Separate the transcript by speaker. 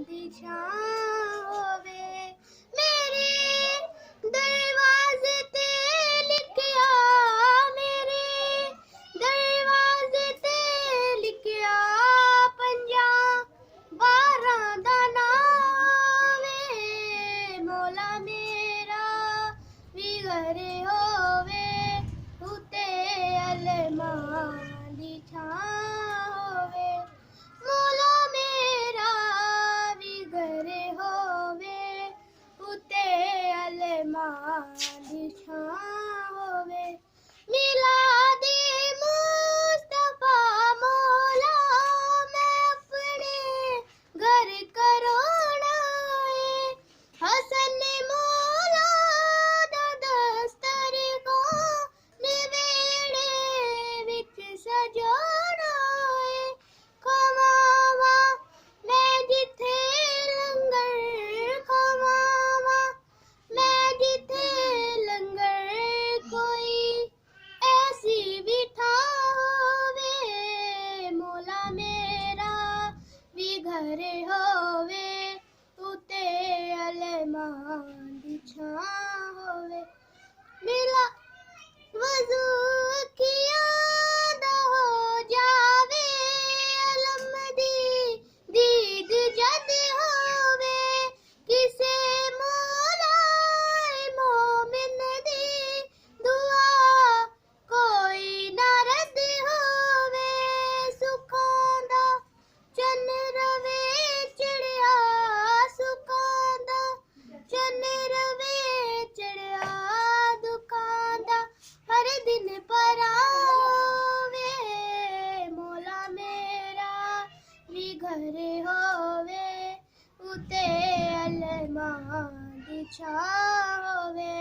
Speaker 1: दी छां होवे मेरे दरवाजे ते लिखिया मेरे दरवाजे ते लिखिया पंजां 12 दा नाम वे मौला मेरा भी घरे होवे उते अलमां दी छां होवे मौला मेरा भी घरे होवे उते अलमां दी छां होवे मिलादे मुस्तफा मौला मैं अपने घर करोना है हसन मौला दा दस्तर को निवेड़े विच सजाना है खवावा मैं जिथे लंगर खवावा मैं जिथे लंगर कोई ऐसी भी ठां होवे मौला मेरा भी घरे होवे उते अलमां दी छां होवे मिला वज़ू किया दा हो जावे अलम दी दीद जद होवे किसे मौला मोमिन दी दुआ कोई ना रद होवे सुखां दा चन रवे चढ़िया सुखां दा चन रवे चढ़िया दुखां दा हर दिन परावे मौला मेरा भी घरे होवे उते अलमां दी छां होवे।